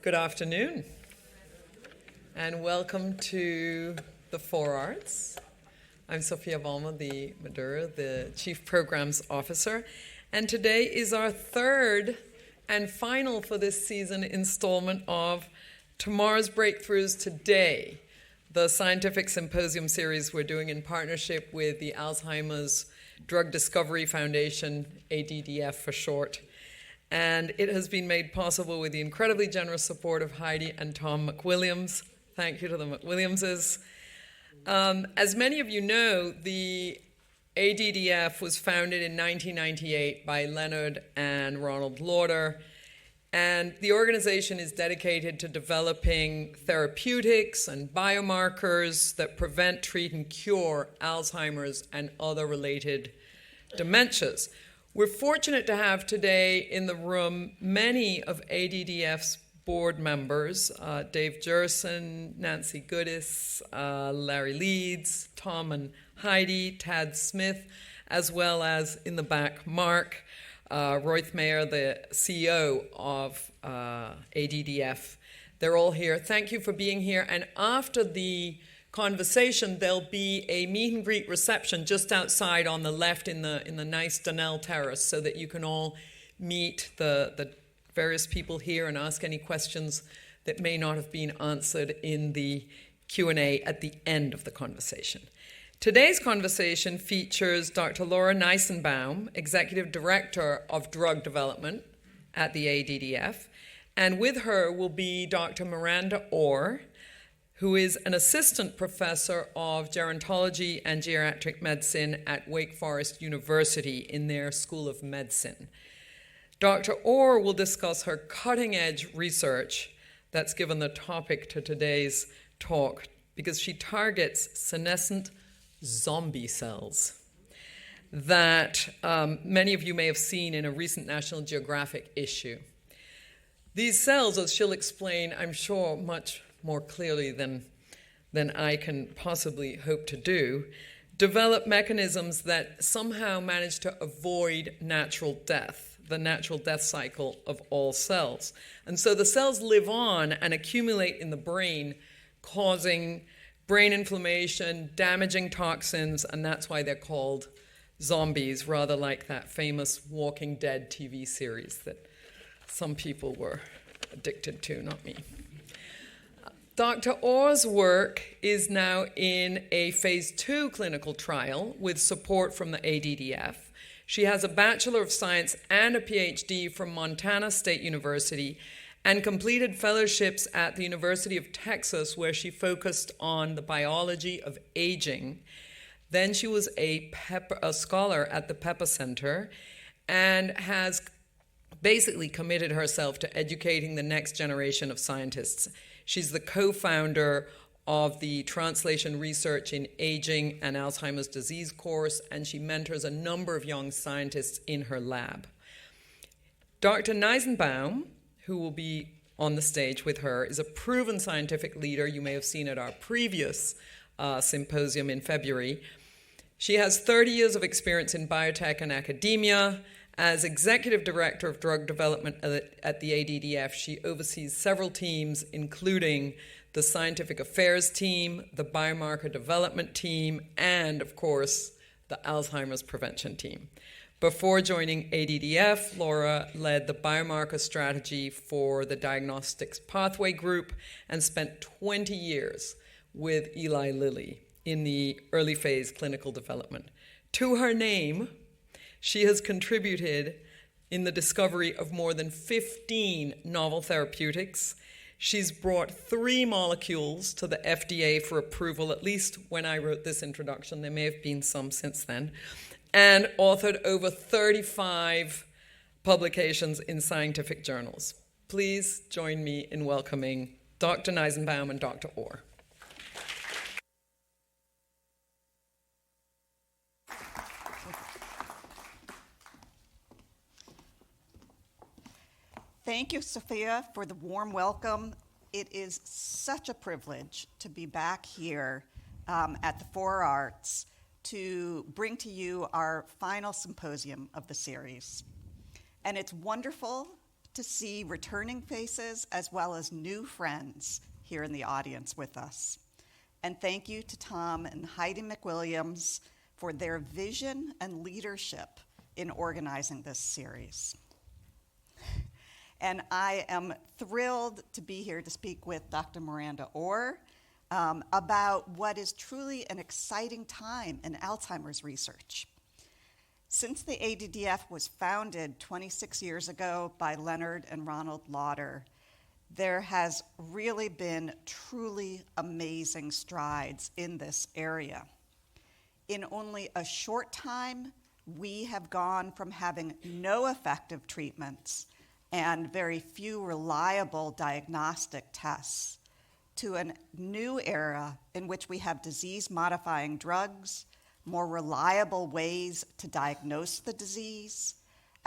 Good afternoon, and welcome to the 4 Arts. I'm Sofia Balma, the Madura, the Chief Programs Officer, and today is our third and final for this season installment of Tomorrow's Breakthroughs Today, the scientific symposium series we're doing in partnership with the Alzheimer's Drug Discovery Foundation, ADDF for short. And it has been made possible with the incredibly generous support of Heidi and Tom McWilliams. Thank you to the McWilliamses. As many of you know, the ADDF was founded in 1998 by Leonard and Ronald Lauder, and the organization is dedicated to developing therapeutics and biomarkers that prevent, treat, and cure Alzheimer's and other related dementias. We're fortunate to have today in the room many of ADDF's board members, Dave Jerson, Nancy Goodis, Larry Leeds, Tom and Heidi, Tad Smith, as well as in the back, Mark Roithmeyer, the CEO of ADDF. They're all here. Thank you for being here. And after the conversation, there'll be a meet and greet reception just outside on the left in the nice Donnell Terrace, so that you can all meet the various people here and ask any questions that may not have been answered in the Q&A at the end of the conversation. Today's conversation features Dr. Laura Nisenbaum, Executive Director of Drug Development at the ADDF, and with her will be Dr. Miranda Orr, who is an assistant professor of gerontology and geriatric medicine at Wake Forest University in their School of Medicine. Dr. Orr will discuss her cutting-edge research that's given the topic to today's talk, because she targets senescent zombie cells that many of you may have seen in a recent National Geographic issue. These cells, as she'll explain, I'm sure much more clearly than I can possibly hope to do, develop mechanisms that somehow manage to avoid natural death, the natural death cycle of all cells. And so the cells live on and accumulate in the brain, causing brain inflammation, damaging toxins, and that's why they're called zombies, rather like that famous Walking Dead TV series that some people were addicted to, not me. Dr. Orr's work is now in a phase 2 clinical trial with support from the ADDF. She has a Bachelor of Science and a PhD from Montana State University and completed fellowships at the University of Texas, where she focused on the biology of aging. Then she was a scholar at the Pepper Center and has basically committed herself to educating the next generation of scientists. She's the co-founder of the Translation Research in Aging and Alzheimer's Disease course, and she mentors a number of young scientists in her lab. Dr. Nisenbaum, who will be on the stage with her, is a proven scientific leader you may have seen at our previous symposium in February. She has 30 years of experience in biotech and academia. As Executive Director of Drug Development at the ADDF, she oversees several teams, including the Scientific Affairs team, the Biomarker Development team, and, of course, the Alzheimer's Prevention team. Before joining ADDF, Laura led the biomarker strategy for the Diagnostics Pathway Group and spent 20 years with Eli Lilly in the early phase clinical development. To her name, she has contributed in the discovery of more than 15 novel therapeutics. She's brought 3 molecules to the FDA for approval, at least when I wrote this introduction. There may have been some since then. And authored over 35 publications in scientific journals. Please join me in welcoming Dr. Nisenbaum and Dr. Orr. Thank you, Sophia, for the warm welcome. It is such a privilege to be back here at the 4 Arts to bring to you our final symposium of the series. And it's wonderful to see returning faces as well as new friends here in the audience with us. And thank you to Tom and Heidi McWilliams for their vision and leadership in organizing this series. And I am thrilled to be here to speak with Dr. Miranda Orr about what is truly an exciting time in Alzheimer's research. Since the ADDF was founded 26 years ago by Leonard and Ronald Lauder, there has really been truly amazing strides in this area. In only a short time, we have gone from having no effective treatments and very few reliable diagnostic tests to a new era in which we have disease-modifying drugs, more reliable ways to diagnose the disease,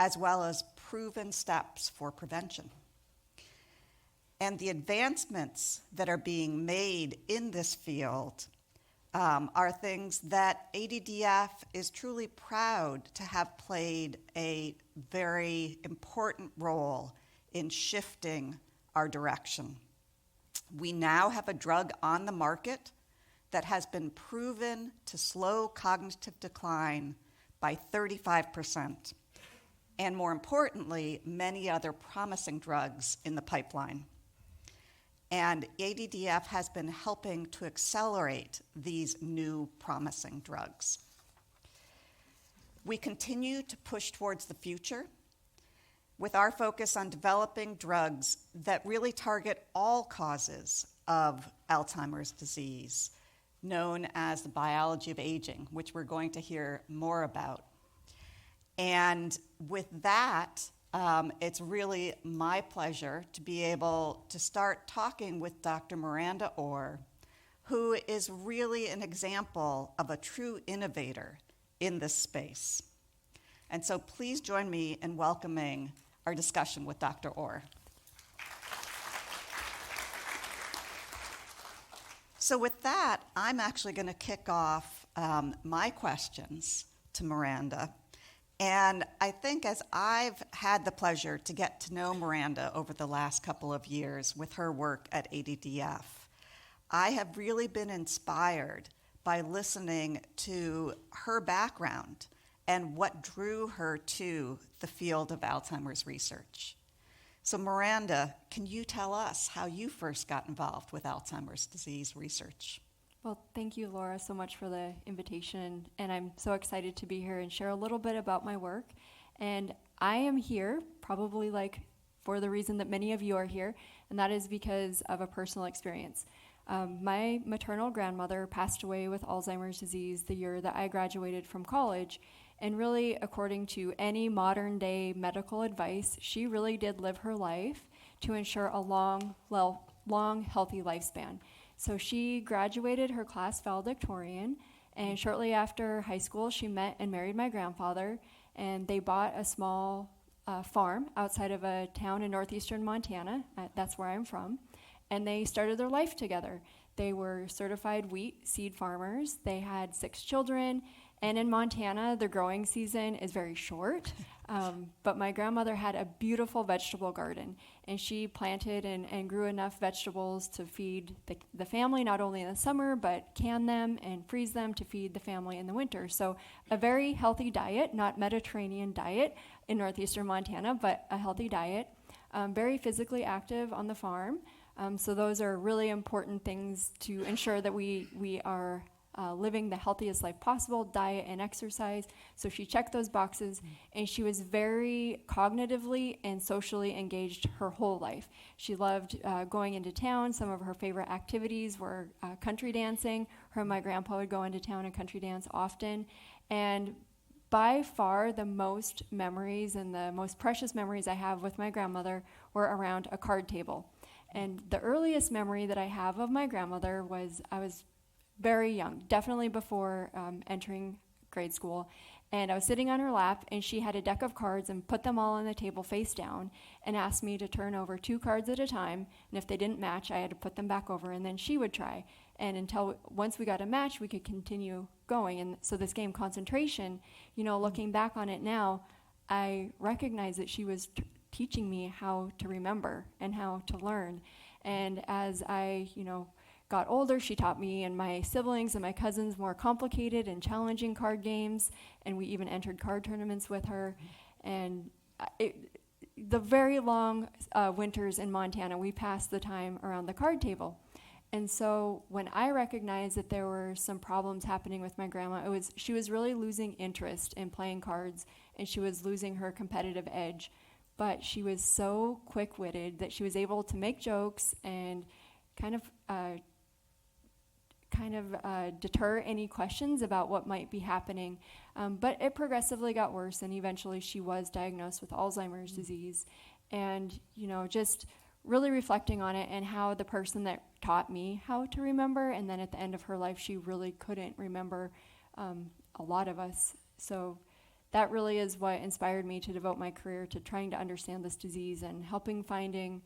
as well as proven steps for prevention. And the advancements that are being made in this field are things that ADDF is truly proud to have played a very important role in shifting our direction. We now have a drug on the market that has been proven to slow cognitive decline by 35%, and more importantly, many other promising drugs in the pipeline. And ADDF has been helping to accelerate these new promising drugs. We continue to push towards the future with our focus on developing drugs that really target all causes of Alzheimer's disease, known as the biology of aging, which we're going to hear more about. And with that, it's really my pleasure to be able to start talking with Dr. Miranda Orr, who is really an example of a true innovator in this space. And so please join me in welcoming our discussion with Dr. Orr. So with that, I'm actually going to kick off my questions to Miranda. And I think as I've had the pleasure to get to know Miranda over the last couple of years with her work at ADDF, I have really been inspired by listening to her background and what drew her to the field of Alzheimer's research. So Miranda, can you tell us how you first got involved with Alzheimer's disease research? Well, thank you, Laura, so much for the invitation, and I'm so excited to be here and share a little bit about my work. And I am here probably for the reason that many of you are here, and that is because of a personal experience. My maternal grandmother passed away with Alzheimer's disease the year that I graduated from college, and really, according to any modern day medical advice, she really did live her life to ensure a long, healthy lifespan. So she graduated her class valedictorian, and shortly after high school, she met and married my grandfather, and they bought a small farm outside of a town in northeastern Montana. That's where I'm from, and they started their life together. They were certified wheat seed farmers. They had 6 children, and in Montana, the growing season is very short, but my grandmother had a beautiful vegetable garden, and she planted and grew enough vegetables to feed the family, not only in the summer, but can them and freeze them to feed the family in the winter. So a very healthy diet, not Mediterranean diet in northeastern Montana, but a healthy diet, very physically active on the farm. So those are really important things to ensure that we are living the healthiest life possible, diet and exercise. So she checked those boxes, and she was very cognitively and socially engaged her whole life. She loved going into town. Some of her favorite activities were country dancing. Her and my grandpa would go into town and country dance often. And by far the most memories and the most precious memories I have with my grandmother were around a card table. And the earliest memory that I have of my grandmother was I was very young, definitely before entering grade school, and I was sitting on her lap, and she had a deck of cards and put them all on the table face down and asked me to turn over 2 cards at a time, and if they didn't match, I had to put them back over, and then she would try. And until once we got a match, we could continue going. And so this game concentration, looking back on it now, I recognize that she was teaching me how to remember and how to learn. And as I, got older, she taught me and my siblings and my cousins more complicated and challenging card games, and we even entered card tournaments with her. And the very long winters in Montana, we passed the time around the card table. And so when I recognized that there were some problems happening with my grandma, she was really losing interest in playing cards, and she was losing her competitive edge. But she was so quick-witted that she was able to make jokes and kind of deter any questions about what might be happening. But it progressively got worse, and eventually she was diagnosed with Alzheimer's disease. And, just really reflecting on it and how the person that taught me how to remember, and then at the end of her life, she really couldn't remember a lot of us. So that really is what inspired me to devote my career to trying to understand this disease and helping finding,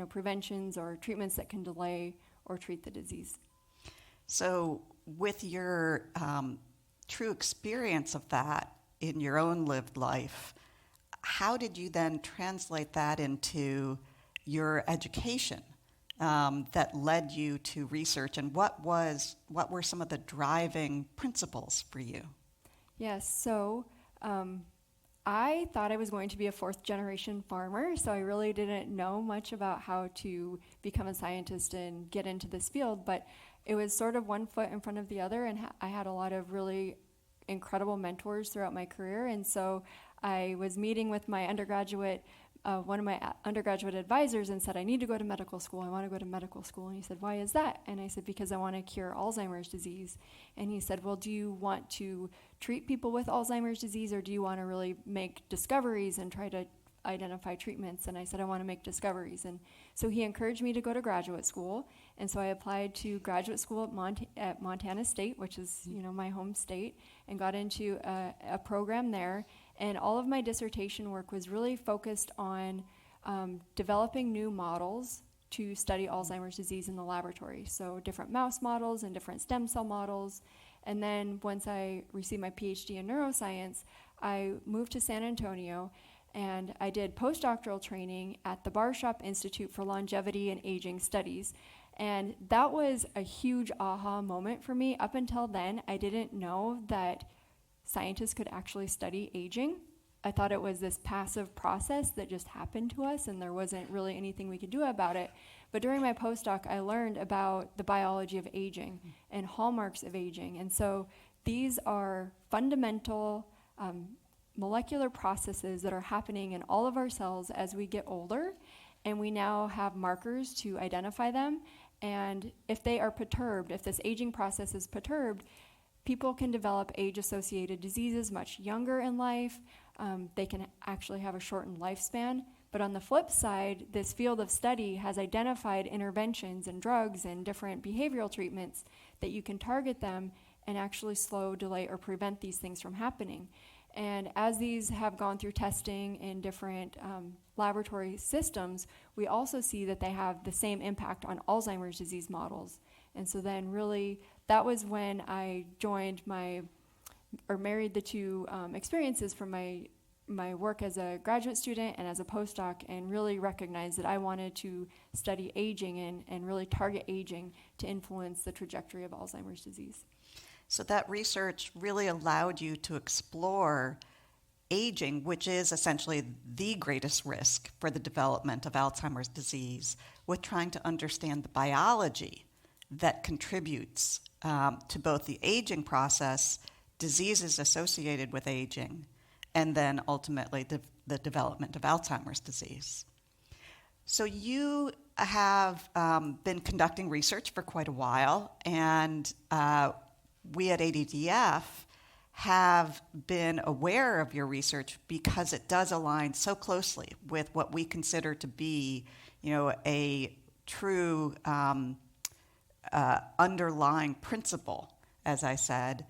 preventions or treatments that can delay or treat the disease. So with your true experience of that in your own lived life, how did you then translate that into your education that led you to research, and what were some of the driving principles for you? Yes, so I thought I was going to be a fourth-generation farmer, so I really didn't know much about how to become a scientist and get into this field, but it was sort of one foot in front of the other, and I had a lot of really incredible mentors throughout my career. And so I was meeting with my one of my undergraduate advisors, and said, I need to go to medical school. I want to go to medical school. And he said, why is that? And I said, because I want to cure Alzheimer's disease. And he said, well, do you want to treat people with Alzheimer's disease, or do you want to really make discoveries and try to identify treatments? And I said, I want to make discoveries. And so he encouraged me to go to graduate school. And so I applied to graduate school at Montana State, which is, my home state, and got into a program there. And all of my dissertation work was really focused on developing new models to study Alzheimer's disease in the laboratory. So different mouse models and different stem cell models. And then once I received my PhD in neuroscience, I moved to San Antonio, and I did postdoctoral training at the Barshop Institute for Longevity and Aging Studies. And that was a huge aha moment for me. Up until then, I didn't know that scientists could actually study aging. I thought it was this passive process that just happened to us, and there wasn't really anything we could do about it. But during my postdoc, I learned about the biology of aging and hallmarks of aging. And so these are fundamental molecular processes that are happening in all of our cells as we get older, and we now have markers to identify them. And if they are perturbed, if this aging process is perturbed, people can develop age-associated diseases much younger in life. They can actually have a shortened lifespan. But on the flip side, this field of study has identified interventions and drugs and different behavioral treatments that you can target them and actually slow, delay, or prevent these things from happening. And as these have gone through testing in different laboratory systems, we also see that they have the same impact on Alzheimer's disease models. And so then really, that was when I married the two experiences from my work as a graduate student and as a postdoc, and really recognized that I wanted to study aging and really target aging to influence the trajectory of Alzheimer's disease. So that research really allowed you to explore aging, which is essentially the greatest risk for the development of Alzheimer's disease, with trying to understand the biology that contributes to both the aging process, diseases associated with aging, and then ultimately the development of Alzheimer's disease. So you have been conducting research for quite a while, and we at ADDF have been aware of your research because it does align so closely with what we consider to be, a true underlying principle, as I said.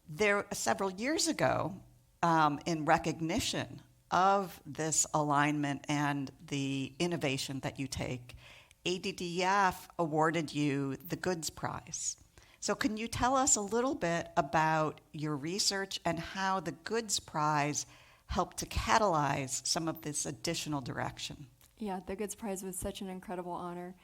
There, several years ago, in recognition of this alignment and the innovation that you take, ADDF awarded you the Goods Prize. So can you tell us a little bit about your research and how the Goods Prize help to catalyze some of this additional direction. Yeah, the Goods Prize was such an incredible honor,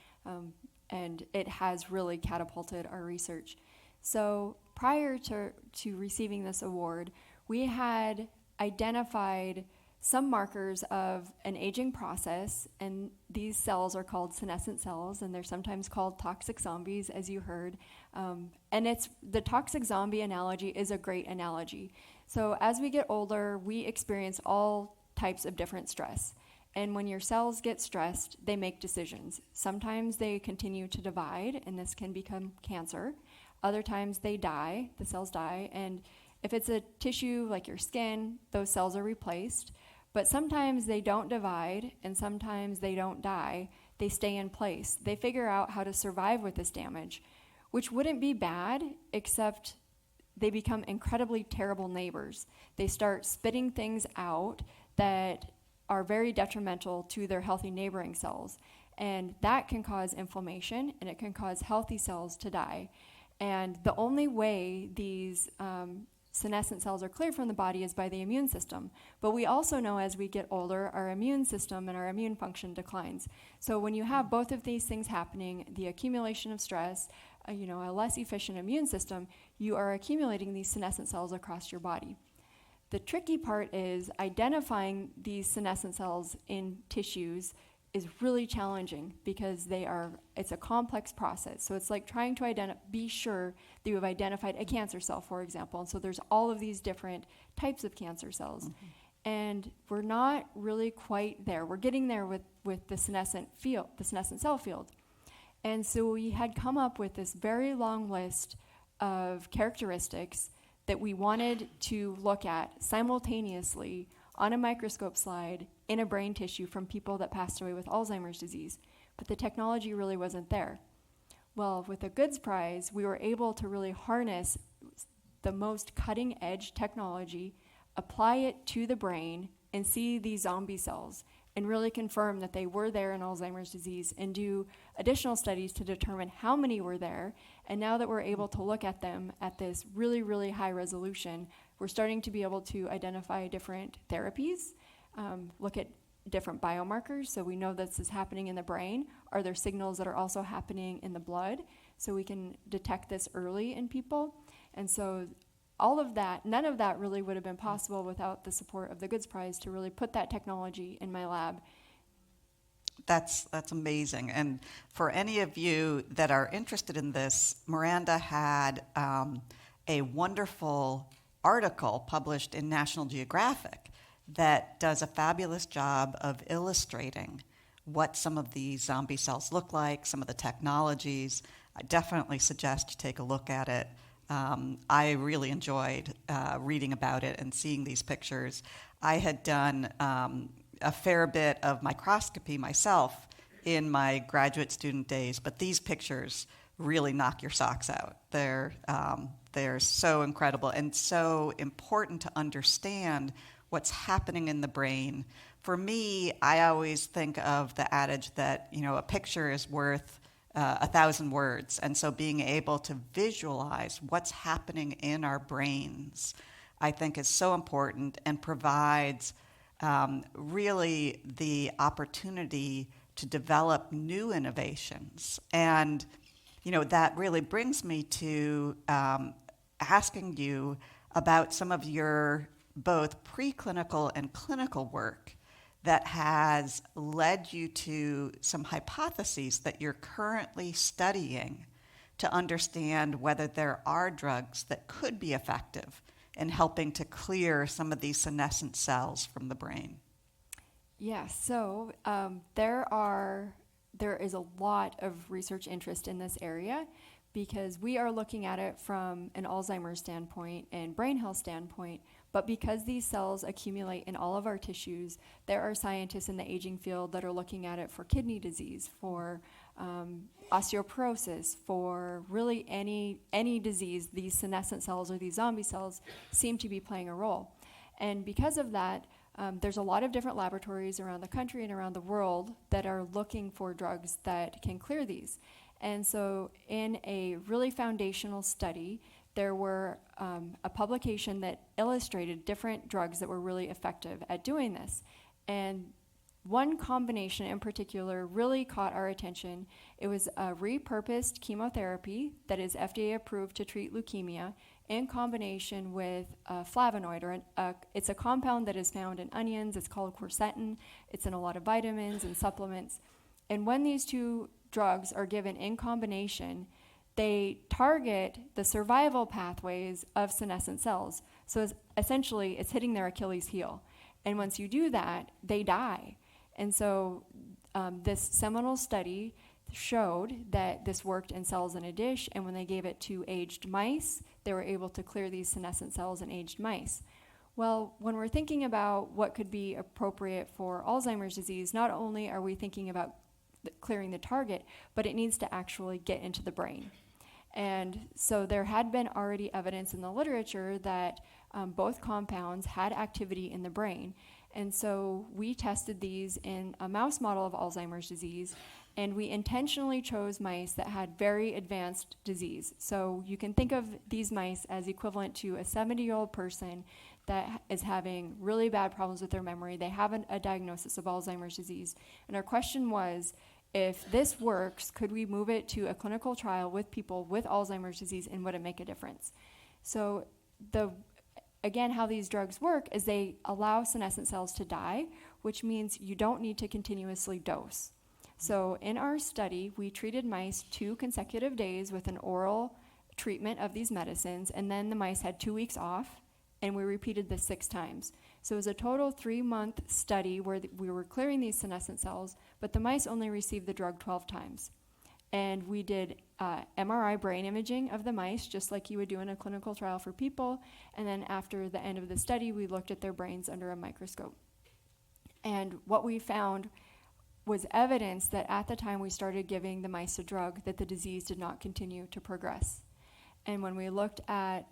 and it has really catapulted our research. So prior to receiving this award, we had identified some markers of an aging process, and these cells are called senescent cells, and they're sometimes called toxic zombies, as you heard. And it's the toxic zombie analogy is a great analogy. So as we get older, we experience all types of different stress. And when your cells get stressed, they make decisions. Sometimes they continue to divide, and this can become cancer. Other times they die, the cells die, and if it's a tissue like your skin, those cells are replaced. But sometimes they don't divide, and sometimes they don't die. They stay in place. They figure out how to survive with this damage, which wouldn't be bad, except they become incredibly terrible neighbors. They start spitting things out that are very detrimental to their healthy neighboring cells. And that can cause inflammation, and it can cause healthy cells to die. And the only way these senescent cells are cleared from the body is by the immune system. But we also know as we get older, our immune system and our immune function declines. So when you have both of these things happening, the accumulation of stress, a less efficient immune system, you are accumulating these senescent cells across your body. The tricky part is identifying these senescent cells in tissues is really challenging because it's a complex process. So it's like trying to be sure that you have identified a cancer cell, for example. And so there's all of these different types of cancer cells. Mm-hmm. And we're not really quite there. We're getting there with the senescent cell field. And so we had come up with this very long list of characteristics that we wanted to look at simultaneously on a microscope slide in a brain tissue from people that passed away with Alzheimer's disease. But the technology really wasn't there. Well, with the Goods Prize, we were able to really harness the most cutting edge technology, apply it to the brain, and see these zombie cells, and really confirm that they were there in Alzheimer's disease, and do additional studies to determine how many were there. And now that we're able to look at them at this really, really high resolution, we're starting to be able to identify different therapies, look at different biomarkers, so we know this is happening in the brain. Are there signals that are also happening in the blood, so we can detect this early in people? And so all of that, none of that really would have been possible without the support of the Goods Prize to really put that technology in my lab. That's amazing. And for any of you that are interested in this, Miranda had a wonderful article published in National Geographic that does a fabulous job of illustrating what some of these zombie cells look like, some of the technologies. I definitely suggest you take a look at it. I really enjoyed reading about it and seeing these pictures. I had done a fair bit of microscopy myself in my graduate student days, but these pictures really knock your socks out. They're so incredible and so important to understand what's happening in the brain. For me, I always think of the adage that, a picture is worth 1,000 words. And so being able to visualize what's happening in our brains, I think is so important and provides really the opportunity to develop new innovations. And, that really brings me to asking you about some of your both preclinical and clinical work that has led you to some hypotheses that you're currently studying to understand whether there are drugs that could be effective in helping to clear some of these senescent cells from the brain. Yeah, so there is a lot of research interest in this area because we are looking at it from an Alzheimer's standpoint and brain health standpoint. But because these cells accumulate in all of our tissues, there are scientists in the aging field that are looking at it for kidney disease, for osteoporosis, for really any disease. These senescent cells or these zombie cells seem to be playing a role. And because of that, there's a lot of different laboratories around the country and around the world that are looking for drugs that can clear these. And so in a really foundational study there were a publication that illustrated different drugs that were really effective at doing this. And one combination in particular really caught our attention. It was a repurposed chemotherapy that is FDA approved to treat leukemia in combination with a flavonoid, it's a compound that is found in onions. It's called quercetin. It's in a lot of vitamins and supplements. And when these two drugs are given in combination, they target the survival pathways of senescent cells. So essentially, it's hitting their Achilles heel. And once you do that, they die. And so this seminal study showed that this worked in cells in a dish, and when they gave it to aged mice, they were able to clear these senescent cells in aged mice. Well, when we're thinking about what could be appropriate for Alzheimer's disease, not only are we thinking about clearing the target, but it needs to actually get into the brain. And so there had been already evidence in the literature that both compounds had activity in the brain. And so we tested these in a mouse model of Alzheimer's disease, and we intentionally chose mice that had very advanced disease. So you can think of these mice as equivalent to a 70-year-old person that is having really bad problems with their memory. They have a diagnosis of Alzheimer's disease. And our question was, if this works, could we move it to a clinical trial with people with Alzheimer's disease, and would it make a difference? So again, how these drugs work is they allow senescent cells to die, which means you don't need to continuously dose. So in our study, we treated mice 2 consecutive days with an oral treatment of these medicines, and then the mice had 2 weeks off, and we repeated this 6 times. So it was a total 3-month study where we were clearing these senescent cells, but the mice only received the drug 12 times. And we did MRI brain imaging of the mice, just like you would do in a clinical trial for people. And then after the end of the study, we looked at their brains under a microscope. And what we found was evidence that at the time we started giving the mice a drug, that the disease did not continue to progress. And when we looked at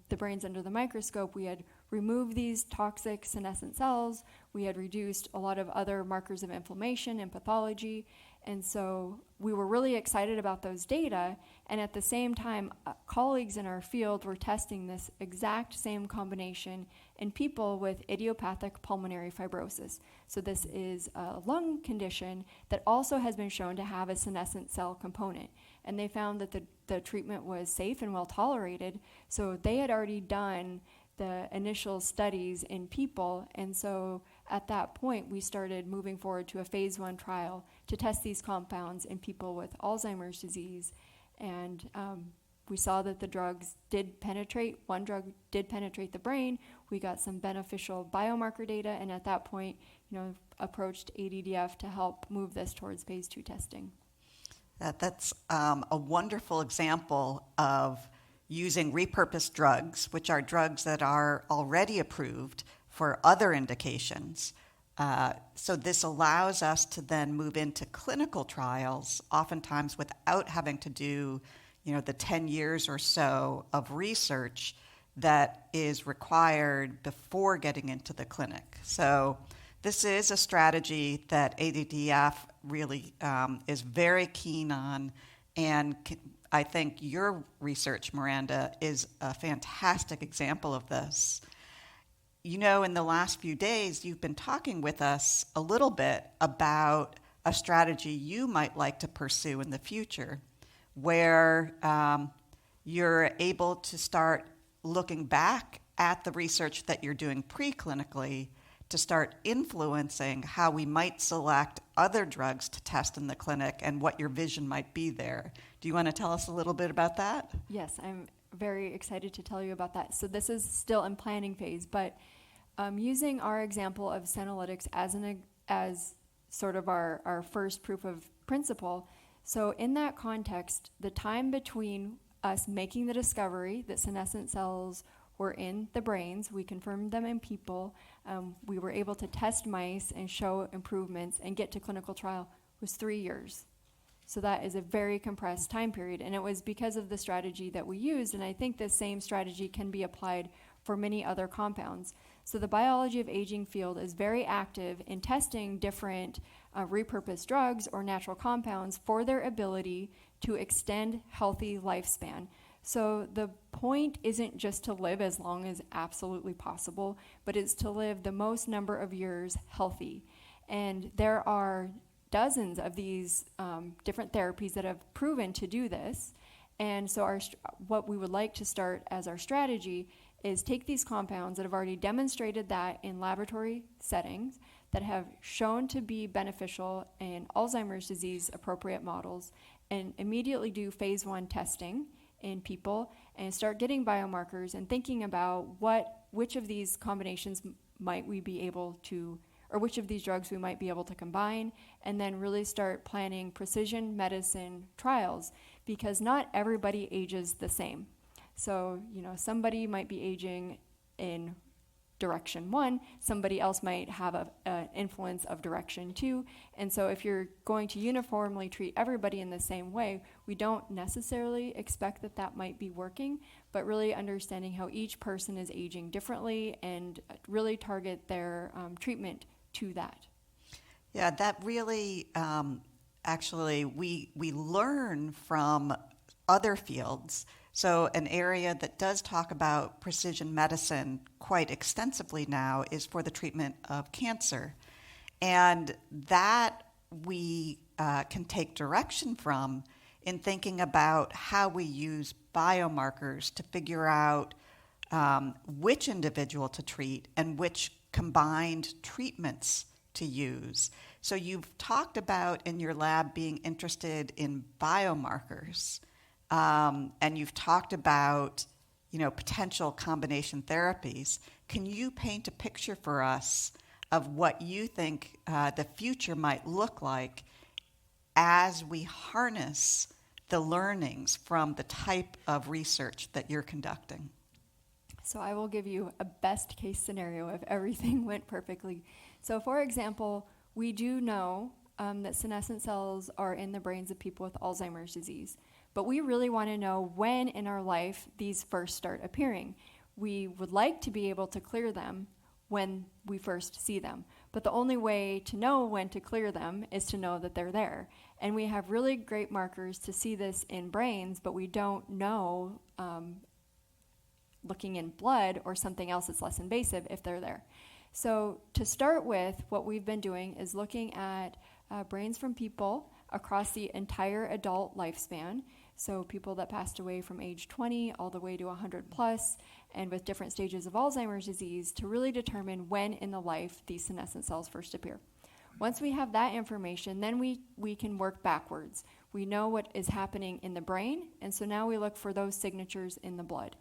the brains under the microscope, we had removed these toxic senescent cells. We had reduced a lot of other markers of inflammation and pathology. And so we were really excited about those data. And at the same time, colleagues in our field were testing this exact same combination in people with idiopathic pulmonary fibrosis. So this is a lung condition that also has been shown to have a senescent cell component. And they found that the treatment was safe and well tolerated. So they had already done the initial studies in people, and so at that point we started moving forward to a phase 1 trial to test these compounds in people with Alzheimer's disease. And we saw that the drugs did penetrate. One drug did penetrate the brain. We got some beneficial biomarker data, and at that point, approached ADDF to help move this towards phase 2 testing. That's a wonderful example of using repurposed drugs, which are drugs that are already approved for other indications. So this allows us to then move into clinical trials, oftentimes without having to do, the 10 years or so of research that is required before getting into the clinic. So this is a strategy that ADDF really is very keen on, and I think your research, Miranda, is a fantastic example of this. In the last few days, you've been talking with us a little bit about a strategy you might like to pursue in the future, where you're able to start looking back at the research that you're doing preclinically to start influencing how we might select other drugs to test in the clinic and what your vision might be there. Do you want to tell us a little bit about that? Yes, I'm very excited to tell you about that. So this is still in planning phase, but using our example of senolytics as sort of our first proof of principle. So in that context, the time between us making the discovery that senescent cells were in the brains, we confirmed them in people, we were able to test mice and show improvements and get to clinical trial, was 3 years. So that is a very compressed time period, and it was because of the strategy that we used, and I think the same strategy can be applied for many other compounds. So the biology of aging field is very active in testing different repurposed drugs or natural compounds for their ability to extend healthy lifespan. So the point isn't just to live as long as absolutely possible, but it's to live the most number of years healthy. And there are dozens of these different therapies that have proven to do this. And so what we would like to start as our strategy is take these compounds that have already demonstrated that in laboratory settings, that have shown to be beneficial in Alzheimer's disease appropriate models, and immediately do phase 1 testing in people and start getting biomarkers and thinking about which of these combinations might we be able to, or which of these drugs we might be able to combine, and then really start planning precision medicine trials, because not everybody ages the same. So, somebody might be aging in direction 1, somebody else might have an influence of direction 2. And so if you're going to uniformly treat everybody in the same way, we don't necessarily expect that might be working, but really understanding how each person is aging differently and really target their treatment to that. Yeah, that really, actually, we learn from other fields. So an area that does talk about precision medicine quite extensively now is for the treatment of cancer. And that we can take direction from in thinking about how we use biomarkers to figure out which individual to treat and which combined treatments to use. So you've talked about in your lab being interested in biomarkers. And you've talked about, potential combination therapies. Can you paint a picture for us of what you think the future might look like as we harness the learnings from the type of research that you're conducting? So I will give you a best case scenario if everything went perfectly. So for example, we do know that senescent cells are in the brains of people with Alzheimer's disease. But we really want to know when in our life these first start appearing. We would like to be able to clear them when we first see them. But the only way to know when to clear them is to know that they're there. And we have really great markers to see this in brains, but we don't know, looking in blood or something else that's less invasive, if they're there. So to start with, what we've been doing is looking at brains from people across the entire adult lifespan. So people that passed away from age 20 all the way to 100 plus, and with different stages of Alzheimer's disease, to really determine when in the life these senescent cells first appear. Once we have that information, then we can work backwards. We know what is happening in the brain, and so now we look for those signatures in the blood.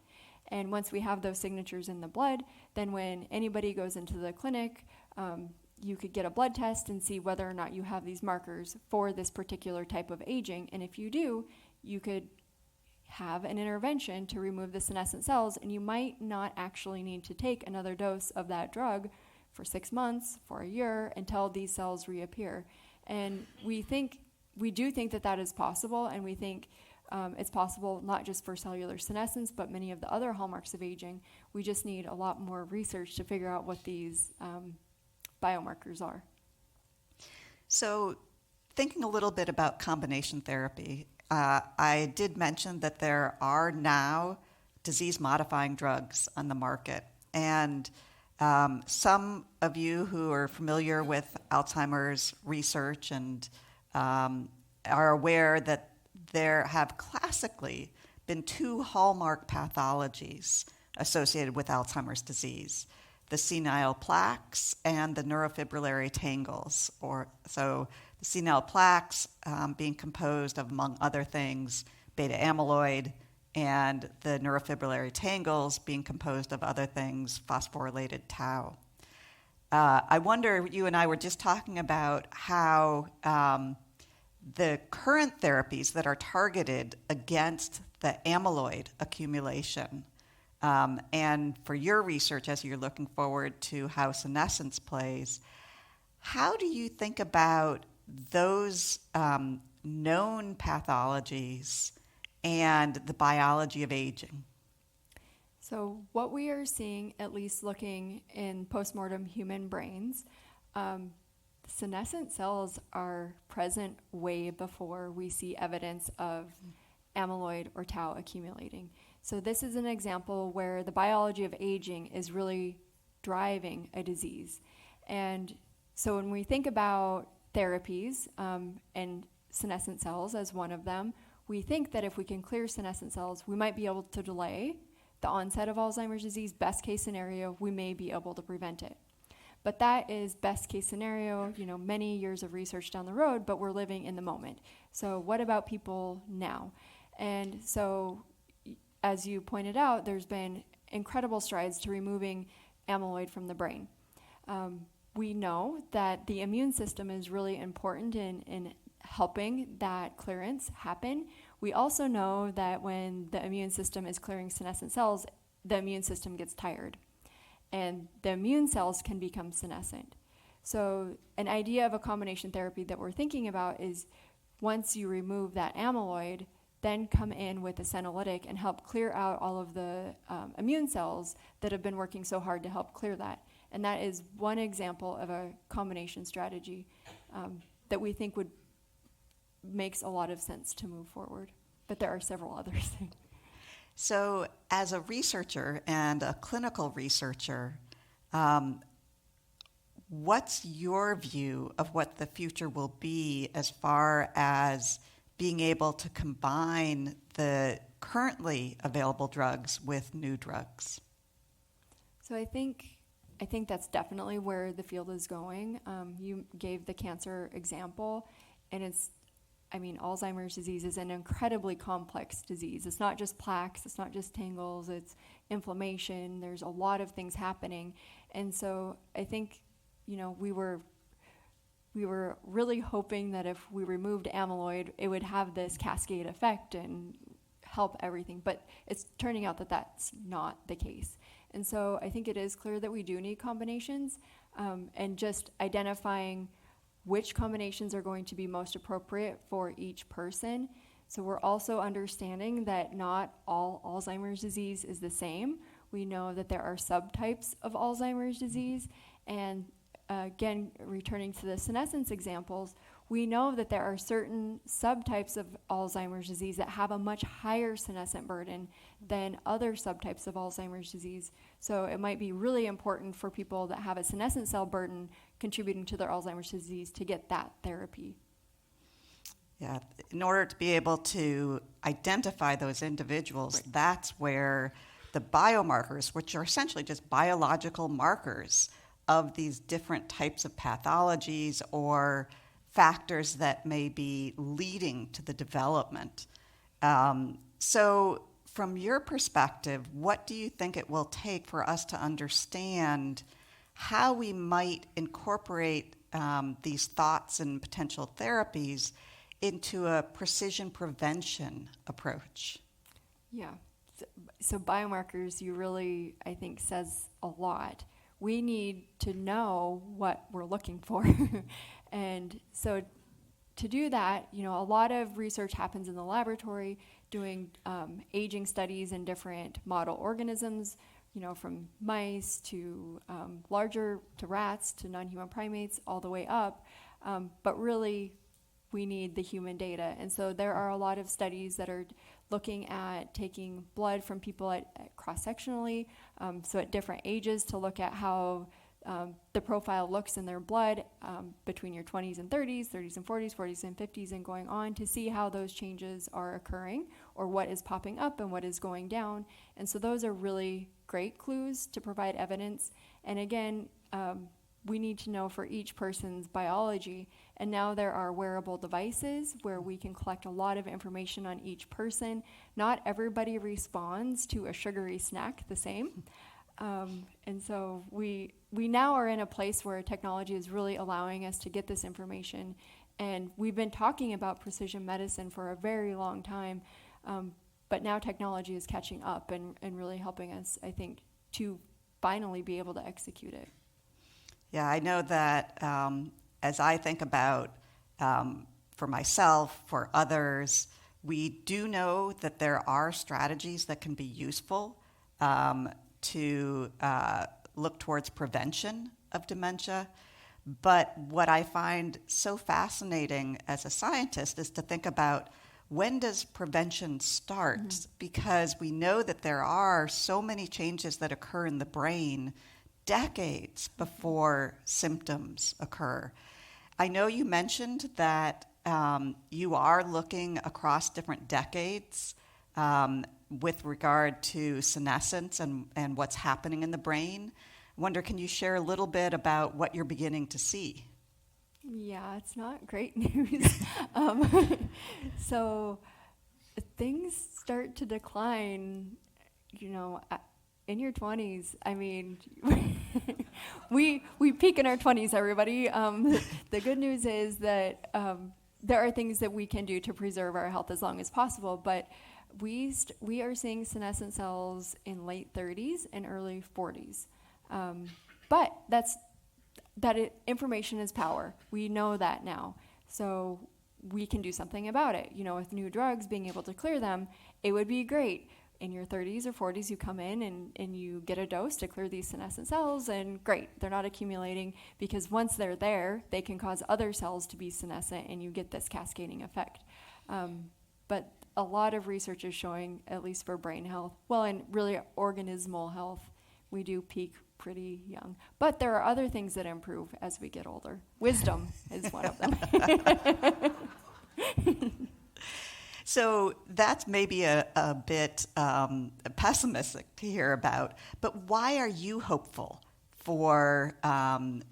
And once we have those signatures in the blood, then when anybody goes into the clinic, you could get a blood test and see whether or not you have these markers for this particular type of aging. And if you do, you could have an intervention to remove the senescent cells, and you might not actually need to take another dose of that drug for 6 months, for a year, until these cells reappear. And we do think that is possible, and we think it's possible not just for cellular senescence, but many of the other hallmarks of aging. We just need a lot more research to figure out what these biomarkers are. So thinking a little bit about combination therapy, I did mention that there are now disease-modifying drugs on the market. And some of you who are familiar with Alzheimer's research and are aware that there have classically been 2 hallmark pathologies associated with Alzheimer's disease: the senile plaques and the neurofibrillary tangles. So the senile plaques being composed of, among other things, beta amyloid, and the neurofibrillary tangles being composed of other things, phosphorylated tau. I wonder, you and I were just talking about how the current therapies that are targeted against the amyloid accumulation, and for your research as you're looking forward to how senescence plays, how do you think about those known pathologies and the biology of aging? So what we are seeing, at least looking in postmortem human brains, senescent cells are present way before we see evidence of amyloid or tau accumulating. So this is an example where the biology of aging is really driving a disease. And so when we think about therapies, and senescent cells as one of them, we think that if we can clear senescent cells, we might be able to delay the onset of Alzheimer's disease. Best case scenario, we may be able to prevent it. But that is best case scenario, many years of research down the road, but we're living in the moment. So what about people now? And so, as you pointed out, there's been incredible strides to removing amyloid from the brain. We know that the immune system is really important in helping that clearance happen. We also know that when the immune system is clearing senescent cells, the immune system gets tired, and the immune cells can become senescent. So an idea of a combination therapy that we're thinking about is once you remove that amyloid, then come in with a senolytic and help clear out all of the immune cells that have been working so hard to help clear that. And that is one example of a combination strategy that we think makes a lot of sense to move forward. But there are several others. So as a researcher and a clinical researcher, what's your view of what the future will be as far as being able to combine the currently available drugs with new drugs? So I think that's definitely where the field is going. You gave the cancer example, and Alzheimer's disease is an incredibly complex disease. It's not just plaques, it's not just tangles, it's inflammation. There's a lot of things happening. And so I think, we were really hoping that if we removed amyloid, it would have this cascade effect and help everything. But it's turning out that that's not the case. And so I think it is clear that we do need combinations, and just identifying which combinations are going to be most appropriate for each person. So we're also understanding that not all Alzheimer's disease is the same. We know that there are subtypes of Alzheimer's disease, and again, returning to the senescence examples, we know that there are certain subtypes of Alzheimer's disease that have a much higher senescent burden than other subtypes of Alzheimer's disease. So it might be really important for people that have a senescent cell burden contributing to their Alzheimer's disease to get that therapy. Yeah, in order to be able to identify those individuals, right, that's where the biomarkers, which are essentially just biological markers of these different types of pathologies or factors that may be leading to the development. So from your perspective, what do you think it will take for us to understand how we might incorporate these thoughts and potential therapies into a precision prevention approach? Yeah. So biomarkers, you really, I think, says a lot. We need to know what we're looking for. And so to do that, a lot of research happens in the laboratory, doing aging studies in different model organisms, from mice to larger, to rats, to non-human primates, all the way up. But really, we need the human data. And so there are a lot of studies that are looking at taking blood from people at cross-sectionally, so at different ages, to look at how the profile looks in their blood between your 20s and 30s, 30s and 40s, 40s and 50s, and going on, to see how those changes are occurring or what is popping up and what is going down. And so those are really great clues to provide evidence. And again, we need to know for each person's biology. And now there are wearable devices where we can collect a lot of information on each person. Not everybody responds to a sugary snack the same. And so we now are in a place where technology is really allowing us to get this information. And we've been talking about precision medicine for a very long time, but now technology is catching up and really helping us, I think, to finally be able to execute it. Yeah, I know that as I think about, for myself, for others, we do know that there are strategies that can be useful to look towards prevention of dementia. But what I find so fascinating as a scientist is to think about when does prevention start? Because we know that there are so many changes that occur in the brain decades before symptoms occur. I know you mentioned that you are looking across different decades with regard to senescence and what's happening in the brain. I wonder, can you share a little bit about what you're beginning to see? Yeah, it's not great news. So things start to decline, in your 20s. I mean, we peak in our 20s, everybody. The good news is that there are things that we can do to preserve our health as long as possible, but we are seeing senescent cells in late 30s and early 40s. But information is power. We know that now. So we can do something about it. With new drugs, being able to clear them, it would be great. In your 30s or 40s, you come in and you get a dose to clear these senescent cells, and great, they're not accumulating, because once they're there, they can cause other cells to be senescent, and you get this cascading effect. But a lot of research is showing, at least for brain health, and really organismal health, we do peak pretty young. But there are other things that improve as we get older. Wisdom is one of them. So that's maybe a bit pessimistic to hear about, but why are you hopeful for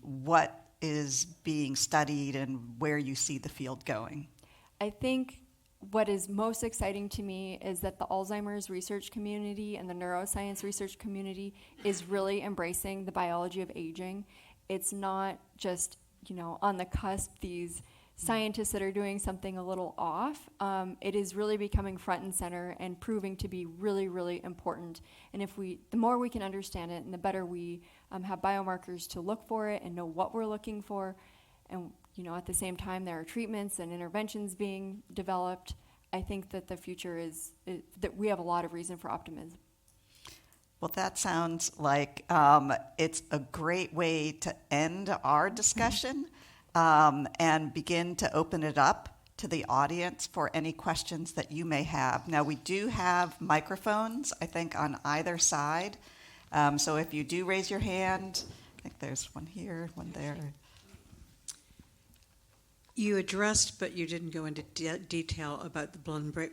what is being studied and where you see the field going? I think what is most exciting to me is that the Alzheimer's research community and the neuroscience research community is really embracing the biology of aging. It's not just, on the cusp, these scientists that are doing something a little off. It is really becoming front and center and proving to be really, really important. And the more we can understand it, and the better we have biomarkers to look for it and know what we're looking for, and at the same time there are treatments and interventions being developed, I think that the future is that we have a lot of reason for optimism. Well, that sounds like it's a great way to end our discussion. And begin to open it up to the audience for any questions that you may have. Now, we do have microphones, I think, on either side. So if you do raise your hand, I think there's one here, one there. You addressed, but you didn't go into detail about the blood-brain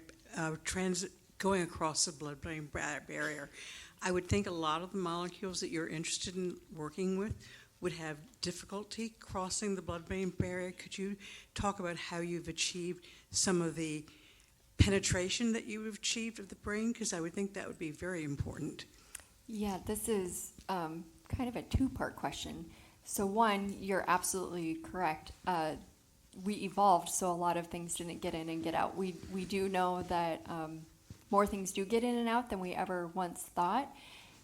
going across the blood-brain barrier. I would think a lot of the molecules that you're interested in working with would have difficulty crossing the blood-brain barrier. Could you talk about how you've achieved some of the penetration that you've achieved of the brain? Because I would think that would be very important. Yeah, this is kind of a two-part question. So one, you're absolutely correct. We evolved, so a lot of things didn't get in and get out. We do know that more things do get in and out than we ever once thought.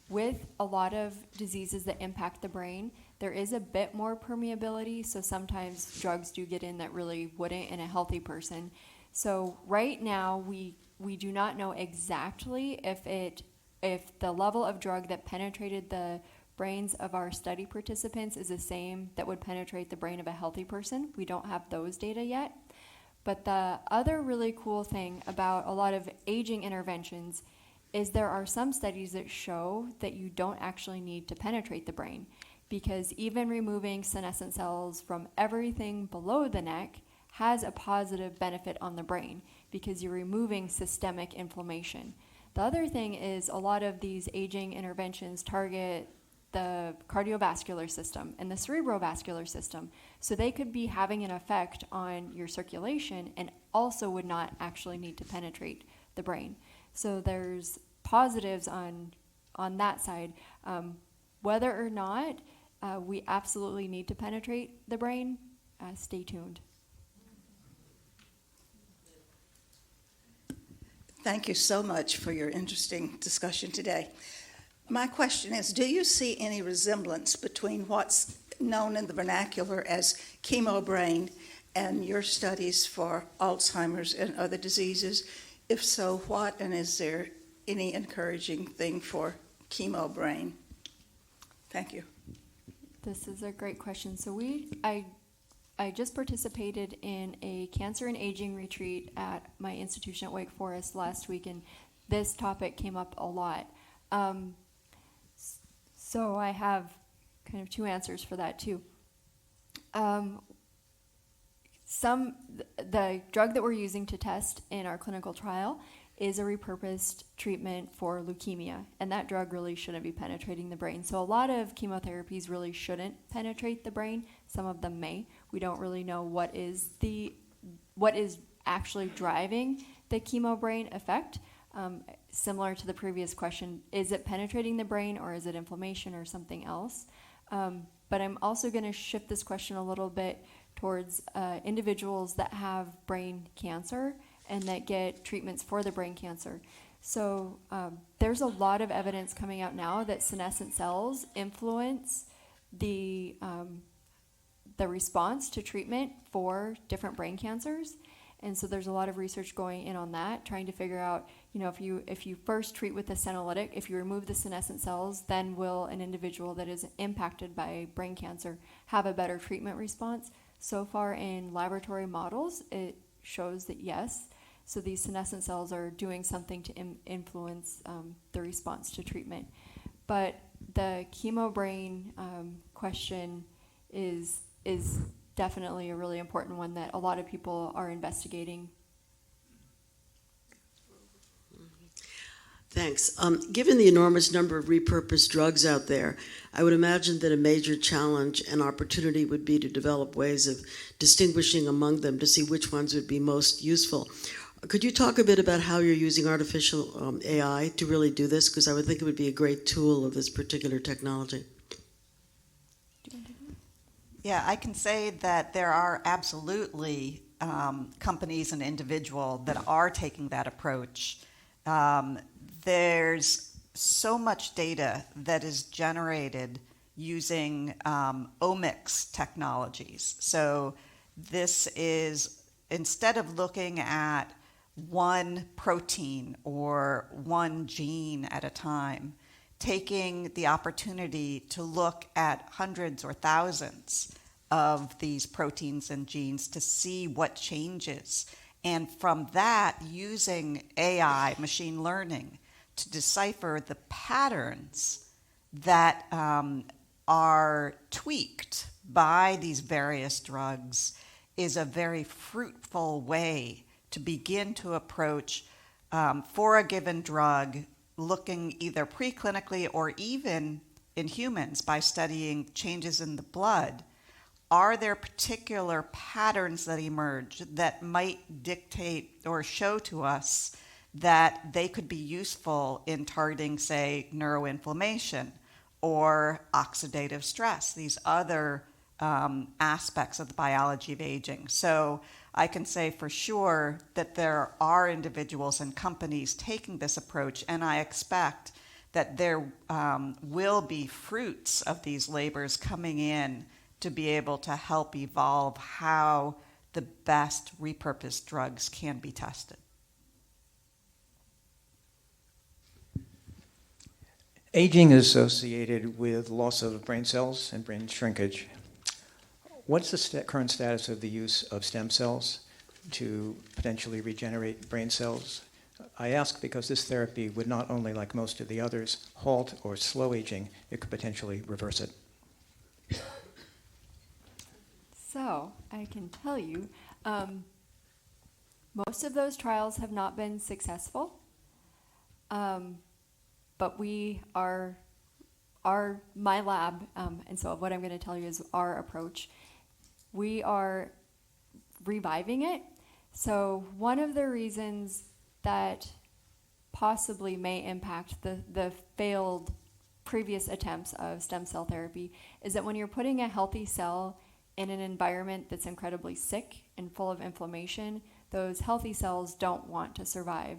With a lot of diseases that impact the brain, there is a bit more permeability, so sometimes drugs do get in that really wouldn't in a healthy person. So right now, we do not know exactly if the level of drug that penetrated the brains of our study participants is the same that would penetrate the brain of a healthy person. We don't have those data yet. But the other really cool thing about a lot of aging interventions is there are some studies that show that you don't actually need to penetrate the brain, because even removing senescent cells from everything below the neck has a positive benefit on the brain because you're removing systemic inflammation. The other thing is a lot of these aging interventions target the cardiovascular system and the cerebrovascular system, so they could be having an effect on your circulation and also would not actually need to penetrate the brain. So there's positives on that side. Whether or not we absolutely need to penetrate the brain, stay tuned. Thank you so much for your interesting discussion today. My question is, do you see any resemblance between what's known in the vernacular as chemo brain and your studies for Alzheimer's and other diseases? If so, what, and is there any encouraging thing for chemo brain? Thank you. This is a great question. So I just participated in a cancer and aging retreat at my institution at Wake Forest last week, and this topic came up a lot. So I have kind of two answers for that too. The drug that we're using to test in our clinical trial is a repurposed treatment for leukemia, and that drug really shouldn't be penetrating the brain. So a lot of chemotherapies really shouldn't penetrate the brain. Some of them may. We don't really know what is actually driving the chemo brain effect. Similar to the previous question, is it penetrating the brain or is it inflammation or something else? But I'm also going to shift this question a little bit towards individuals that have brain cancer and that get treatments for the brain cancer. So there's a lot of evidence coming out now that senescent cells influence the response to treatment for different brain cancers. And so there's a lot of research going in on that, trying to figure out, if you first treat with a senolytic, if you remove the senescent cells, then will an individual that is impacted by brain cancer have a better treatment response? So far in laboratory models, it shows that yes. So these senescent cells are doing something to influence the response to treatment. But the chemo brain question is definitely a really important one that a lot of people are investigating. Thanks. Given the enormous number of repurposed drugs out there, I would imagine that a major challenge and opportunity would be to develop ways of distinguishing among them to see which ones would be most useful. Could you talk a bit about how you're using artificial AI to really do this? Because I would think it would be a great tool of this particular technology. Yeah, I can say that there are absolutely companies and individuals that are taking that approach. There's so much data that is generated using omics technologies. So this is, instead of looking at one protein or one gene at a time, taking the opportunity to look at hundreds or thousands of these proteins and genes to see what changes. And from that, using AI, machine learning, to decipher the patterns that are tweaked by these various drugs is a very fruitful way to begin to approach for a given drug, looking either preclinically or even in humans by studying changes in the blood. Are there particular patterns that emerge that might dictate or show to us that they could be useful in targeting, say, neuroinflammation or oxidative stress, these other aspects of the biology of aging? So I can say for sure that there are individuals and companies taking this approach, and I expect that there will be fruits of these labors coming in to be able to help evolve how the best repurposed drugs can be tested. Aging is associated with loss of brain cells and brain shrinkage. What's the current status of the use of stem cells to potentially regenerate brain cells? I ask because this therapy would not only, like most of the others, halt or slow aging, it could potentially reverse it. So I can tell you, most of those trials have not been successful, but we are, my lab, and so what I'm going to tell you is our approach. We are reviving it. So one of the reasons that possibly may impact the failed previous attempts of stem cell therapy is that when you're putting a healthy cell in an environment that's incredibly sick and full of inflammation, those healthy cells don't want to survive,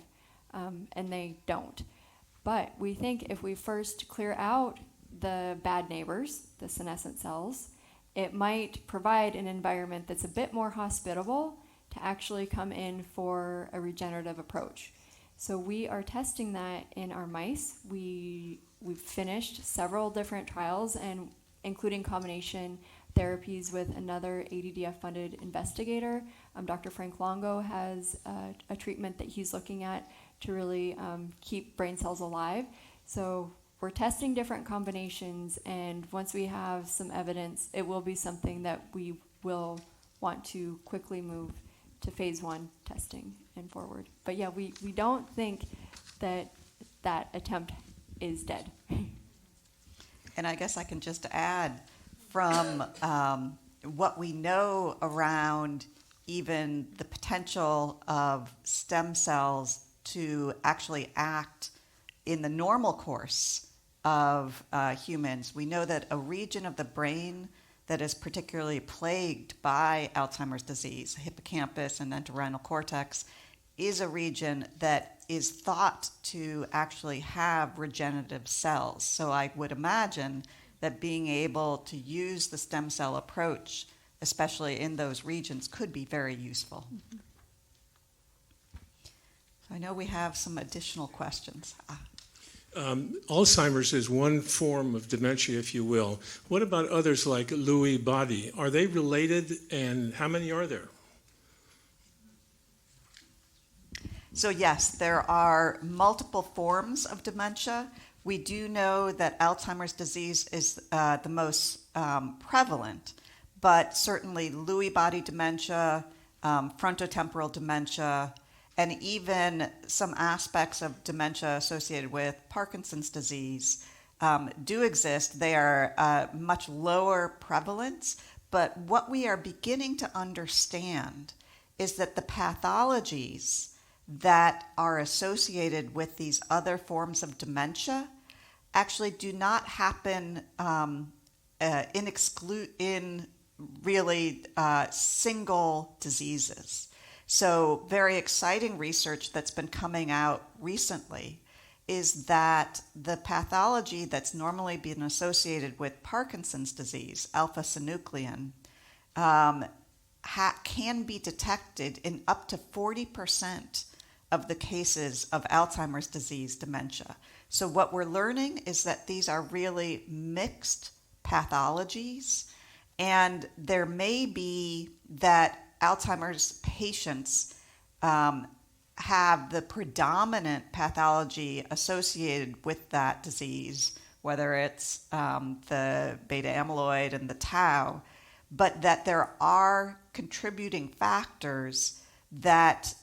and they don't. But we think if we first clear out the bad neighbors, the senescent cells, it might provide an environment that's a bit more hospitable to actually come in for a regenerative approach. So we are testing that in our mice. We've finished several different trials, and including combination therapies with another ADDF-funded investigator. Dr. Frank Longo has a treatment that he's looking at to really keep brain cells alive. So we're testing different combinations, and once we have some evidence, it will be something that we will want to quickly move to phase 1 testing and forward. But yeah, we don't think that attempt is dead. And I guess I can just add from what we know around even the potential of stem cells to actually act in the normal course of humans. We know that a region of the brain that is particularly plagued by Alzheimer's disease, hippocampus and entorhinal cortex, is a region that is thought to actually have regenerative cells. So I would imagine that being able to use the stem cell approach, especially in those regions, could be very useful. Mm-hmm. So I know we have some additional questions. Alzheimer's is one form of dementia, if you will. What about others like Lewy body? Are they related, and how many are there? So yes, there are multiple forms of dementia. We do know that Alzheimer's disease is the most prevalent, but certainly Lewy body dementia, frontotemporal dementia, and even some aspects of dementia associated with Parkinson's disease do exist. They are much lower prevalence, but what we are beginning to understand is that the pathologies that are associated with these other forms of dementia actually do not happen in really single diseases. So very exciting research that's been coming out recently is that the pathology that's normally been associated with Parkinson's disease, alpha-synuclein, can be detected in up to 40% of the cases of Alzheimer's disease dementia. So what we're learning is that these are really mixed pathologies, and there may be that Alzheimer's patients have the predominant pathology associated with that disease, whether it's the beta amyloid and the tau, but that there are contributing factors that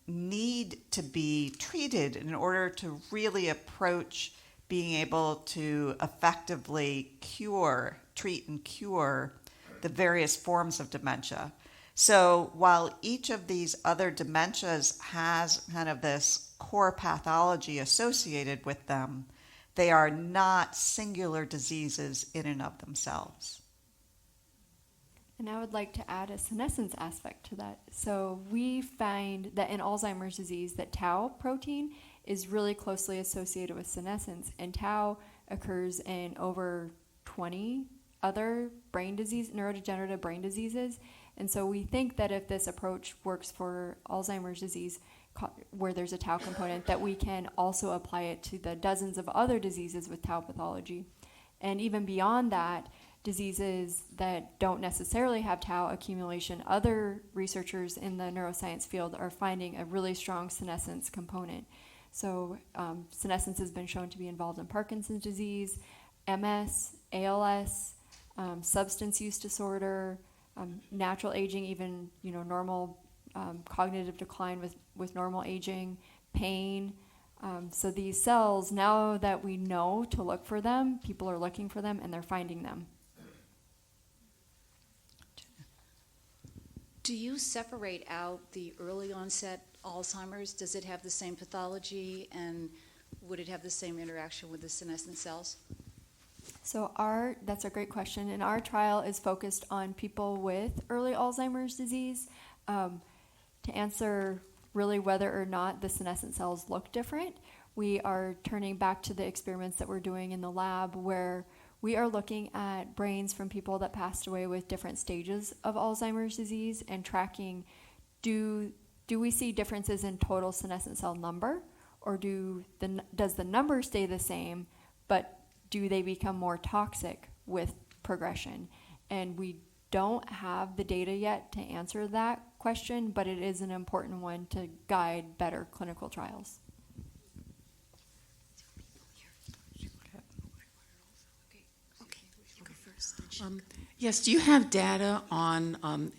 need to be treated in order to really approach being able to effectively treat and cure the various forms of dementia. So while each of these other dementias has kind of this core pathology associated with them, they are not singular diseases in and of themselves. And I would like to add a senescence aspect to that. So we find that in Alzheimer's disease that tau protein is really closely associated with senescence, and tau occurs in over 20 other neurodegenerative brain diseases. And so we think that if this approach works for Alzheimer's disease, where there's a tau component, that we can also apply it to the dozens of other diseases with tau pathology. And even beyond that, diseases that don't necessarily have tau accumulation, other researchers in the neuroscience field are finding a really strong senescence component. So senescence has been shown to be involved in Parkinson's disease, MS, ALS, substance use disorder, natural aging, even normal cognitive decline with normal aging, pain. So these cells, now that we know to look for them, people are looking for them and they're finding them. Do you separate out the early onset Alzheimer's? Does it have the same pathology, and would it have the same interaction with the senescent cells? So that's a great question. And our trial is focused on people with early Alzheimer's disease to answer really whether or not the senescent cells look different. We are turning back to the experiments that we're doing in the lab, where we are looking at brains from people that passed away with different stages of Alzheimer's disease and tracking, do we see differences in total senescent cell number, or does the number stay the same, but do they become more toxic with progression? And we don't have the data yet to answer that question, but it is an important one to guide better clinical trials. Yes, do you have data on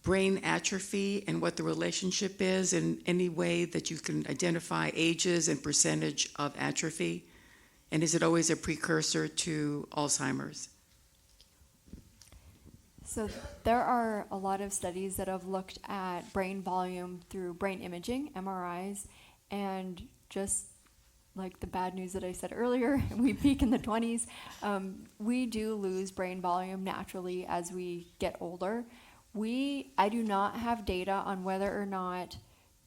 brain atrophy and what the relationship is, in any way that you can identify ages and percentage of atrophy? And is it always a precursor to Alzheimer's? So there are a lot of studies that have looked at brain volume through brain imaging, MRIs, and just like the bad news that I said earlier, we peak in the 20s. We do lose brain volume naturally as we get older. I do not have data on whether or not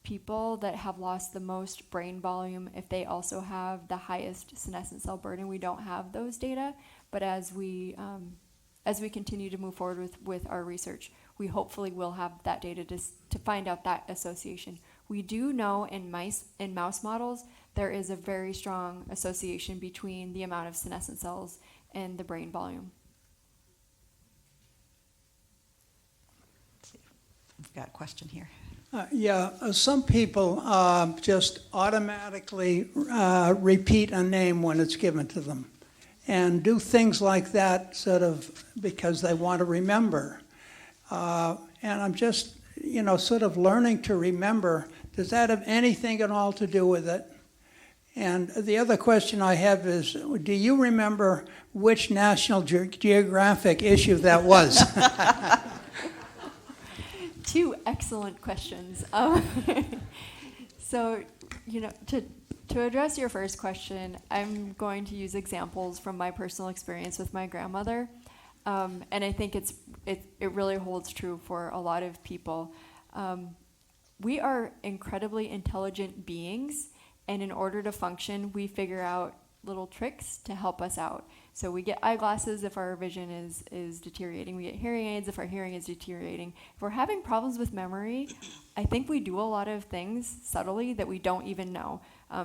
people that have lost the most brain volume, if they also have the highest senescent cell burden. We don't have those data, but as we continue to move forward with our research, we hopefully will have that data to find out that association. We do know in mouse models, there is a very strong association between the amount of senescent cells and the brain volume. We've got a question here. Some people just automatically repeat a name when it's given to them and do things like that sort of because they want to remember. And I'm just, sort of learning to remember. Does that have anything at all to do with it? And the other question I have is, do you remember which National Geographic issue that was? Two excellent questions. So, to address your first question, I'm going to use examples from my personal experience with my grandmother, and I think it really holds true for a lot of people. We are incredibly intelligent beings, and in order to function, we figure out little tricks to help us out. So we get eyeglasses if our vision is deteriorating. We get hearing aids if our hearing is deteriorating. If we're having problems with memory, I think we do a lot of things subtly that we don't even know.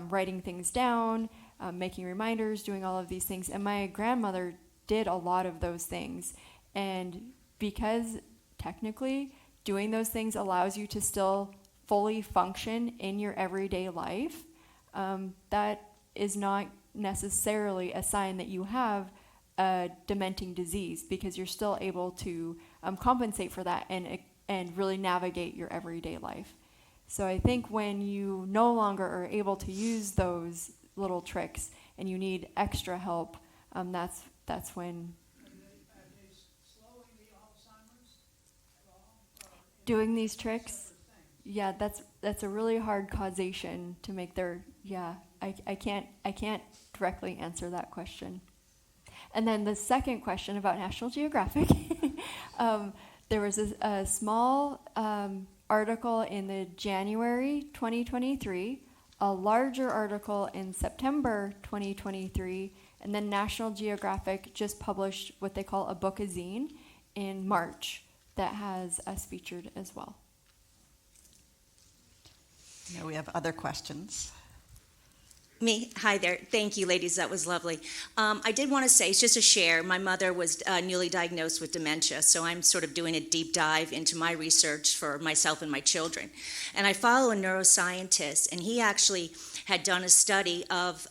Writing things down, making reminders, doing all of these things. And my grandmother did a lot of those things. And because technically doing those things allows you to still fully function in your everyday life, that is not necessarily a sign that you have a dementing disease, because you're still able to compensate for that and really navigate your everyday life. So I think when you no longer are able to use those little tricks and you need extra help, that's when doing these tricks. Yeah, that's a really hard causation to make their. Yeah, I can't directly answer that question. And then the second question about National Geographic, there was a small article in the January 2023, a larger article in September 2023, and then National Geographic just published what they call a bookazine in March that has us featured as well. Now we have other questions. Me? Hi there. Thank you, ladies. That was lovely. I did want to say, it's just a share. My mother was newly diagnosed with dementia, so I'm sort of doing a deep dive into my research for myself and my children. And I follow a neuroscientist, and he actually had done a study of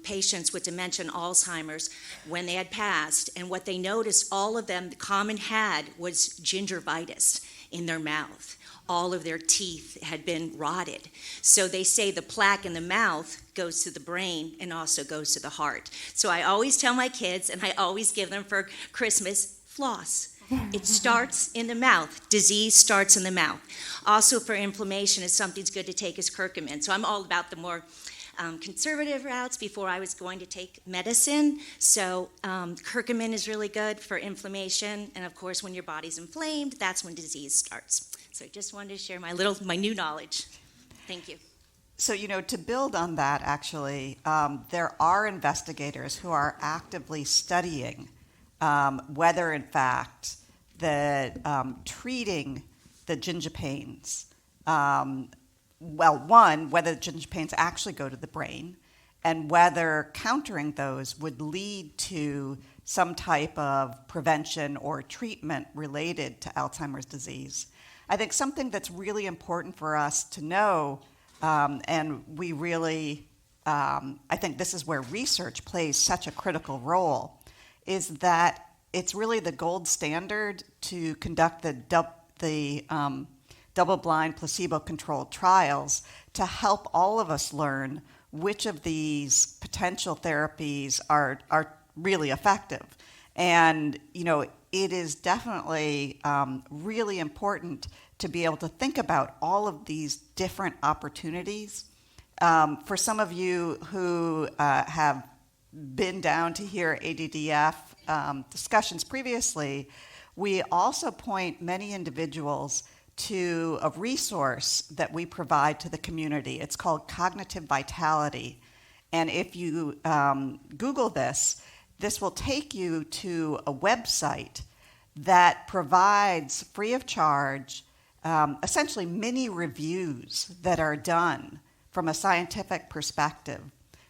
patients with dementia and Alzheimer's when they had passed, and what they noticed, all of them, the common had was gingivitis in their mouth. All of their teeth had been rotted. So they say the plaque in the mouth goes to the brain and also goes to the heart. So I always tell my kids, and I always give them for Christmas, floss. It starts in the mouth. Disease starts in the mouth. Also for inflammation, if something's good to take is curcumin. So I'm all about the more conservative routes before I was going to take medicine. So curcumin is really good for inflammation. And of course, when your body's inflamed, that's when disease starts. So I just wanted to share my new knowledge. Thank you. So, to build on that, actually, there are investigators who are actively studying whether, in fact, treating the gingipains, whether the gingipains actually go to the brain, and whether countering those would lead to some type of prevention or treatment related to Alzheimer's disease. I think something that's really important for us to know, and we really, I think this is where research plays such a critical role, is that it's really the gold standard to conduct the double-blind placebo-controlled trials to help all of us learn which of these potential therapies are really effective. And, it is definitely really important to be able to think about all of these different opportunities. For some of you who have been down to hear ADDF discussions previously, we also point many individuals to a resource that we provide to the community. It's called Cognitive Vitality. And if you Google this will take you to a website that provides free of charge essentially mini reviews that are done from a scientific perspective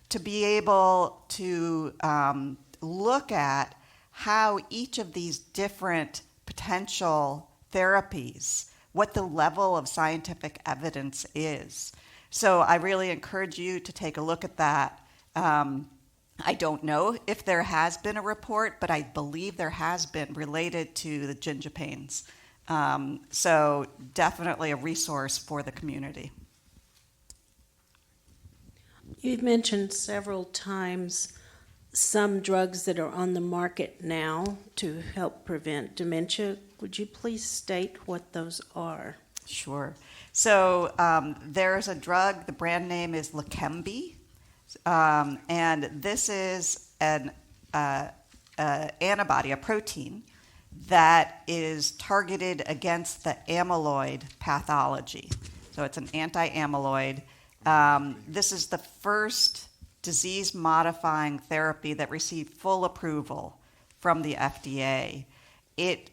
to be able to look at how each of these different potential therapies, what the level of scientific evidence is. So I really encourage you to take a look at that. I don't know if there has been a report, but I believe there has been related to the gingipanes. So definitely a resource for the community. You've mentioned several times some drugs that are on the market now to help prevent dementia. Would you please state what those are? Sure. So there's a drug, the brand name is Leqembi, and this is an antibody, a protein, that is targeted against the amyloid pathology. So it's an anti-amyloid. This is the first disease-modifying therapy that received full approval from the FDA. It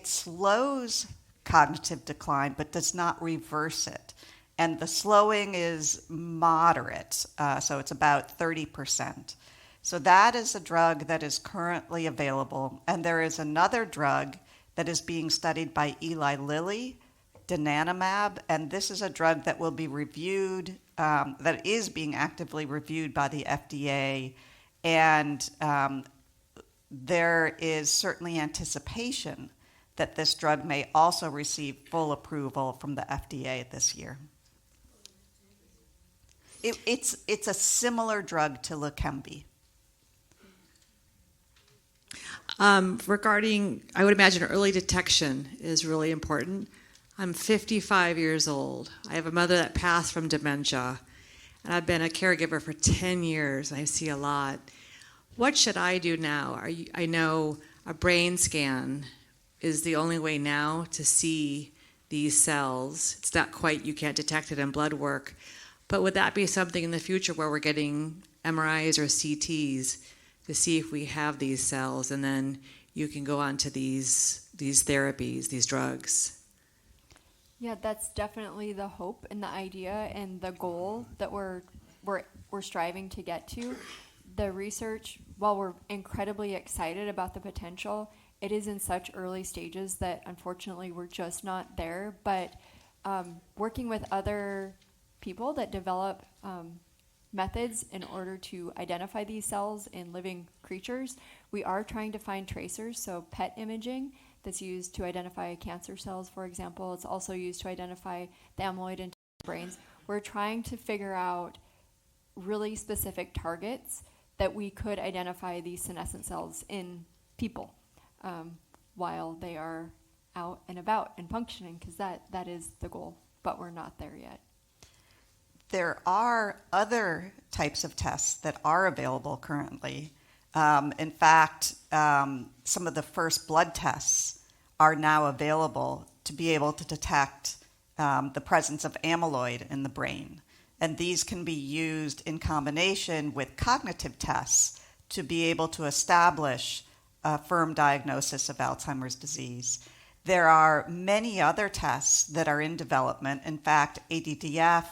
slows cognitive decline but does not reverse it. And the slowing is moderate, so it's about 30%. So that is a drug that is currently available. And there is another drug that is being studied by Eli Lilly, donanemab, and this is a drug that will be reviewed, that is being actively reviewed by the FDA, and there is certainly anticipation that this drug may also receive full approval from the FDA this year. It's a similar drug to Leqembi. Regarding, I would imagine early detection is really important. I'm 55 years old. I have a mother that passed from dementia, and I've been a caregiver for 10 years, and I see a lot. What should I do now? I know a brain scan is the only way now to see these cells. It's not quite, you can't detect it in blood work, but would that be something in the future where we're getting MRIs or CTs to see if we have these cells, and then you can go on to these therapies, these drugs? Yeah, that's definitely the hope and the idea and the goal that we're striving to get to. The research, while we're incredibly excited about the potential, it is in such early stages that unfortunately we're just not there. But working with other people that develop methods in order to identify these cells in living creatures, we are trying to find tracers, so PET imaging that's used to identify cancer cells, for example. It's also used to identify the amyloid in brains. We're trying to figure out really specific targets that we could identify these senescent cells in people while they are out and about and functioning, because that is the goal, but we're not there yet. There are other types of tests that are available currently. In fact, some of the first blood tests are now available to be able to detect the presence of amyloid in the brain. And these can be used in combination with cognitive tests to be able to establish a firm diagnosis of Alzheimer's disease. There are many other tests that are in development. In fact, ADDF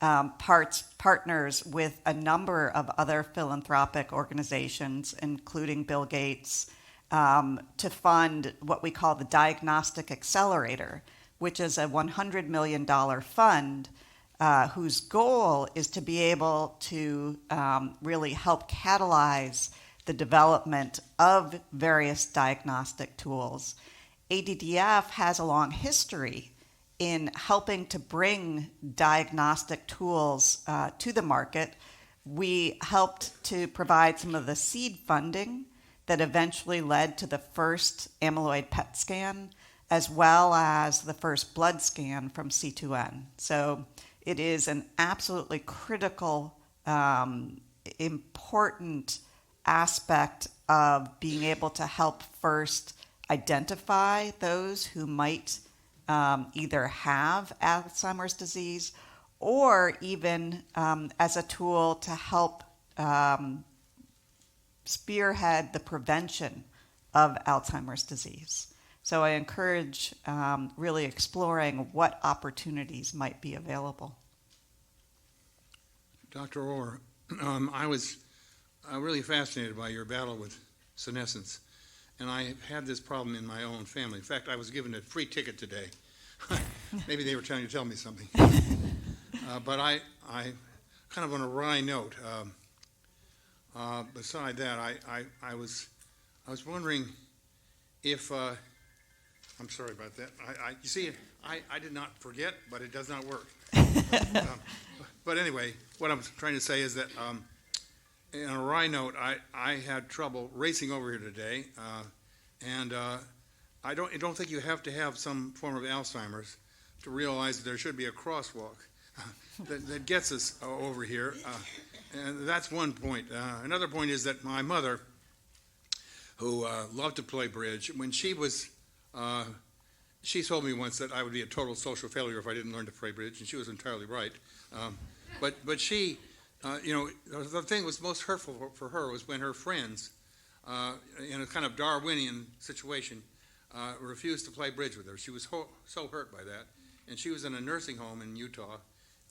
partners with a number of other philanthropic organizations, including Bill Gates, to fund what we call the Diagnostic Accelerator, which is a $100 million fund whose goal is to be able to really help catalyze the development of various diagnostic tools. ADDF has a long history in helping to bring diagnostic tools to the market. We helped to provide some of the seed funding that eventually led to the first amyloid PET scan, as well as the first blood scan from C2N. So it is an absolutely critical, important aspect of being able to help first identify those who might either have Alzheimer's disease, or even as a tool to help spearhead the prevention of Alzheimer's disease. So I encourage really exploring what opportunities might be available. Dr. Orr, I was really fascinated by your battle with senescence, and I had this problem in my own family. In fact, I was given a free ticket today. Maybe they were trying to tell me something. But I kind of on a wry note, beside that, I was wondering if, I'm sorry about that. You see, I did not forget, but it does not work. But anyway, what I'm trying to say is that on a wry note, I had trouble racing over here today, and I don't think you have to have some form of Alzheimer's to realize that there should be a crosswalk that gets us over here. And that's one point. Another point is that my mother, who loved to play bridge, when she was, she told me once that I would be a total social failure if I didn't learn to play bridge, and she was entirely right. But she, the thing that was most hurtful for her was when her friends, in a kind of Darwinian situation, refused to play bridge with her. She was so hurt by that. And she was in a nursing home in Utah,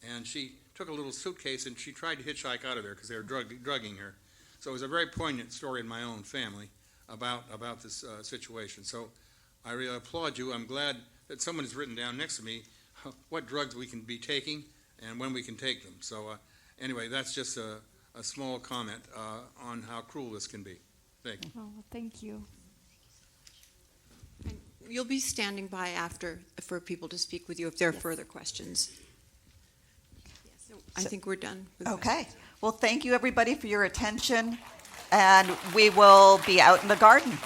and she took a little suitcase and she tried to hitchhike out of there because they were drugging her. So it was a very poignant story in my own family about this situation. So I really applaud you. I'm glad that someone has written down next to me what drugs we can be taking and when we can take them. So anyway, that's just a small comment on how cruel this can be. Thank you. Oh, thank you. You'll be standing by after for people to speak with you if there are further questions. So I think we're done. Okay. Well, thank you, everybody, for your attention, and we will be out in the garden.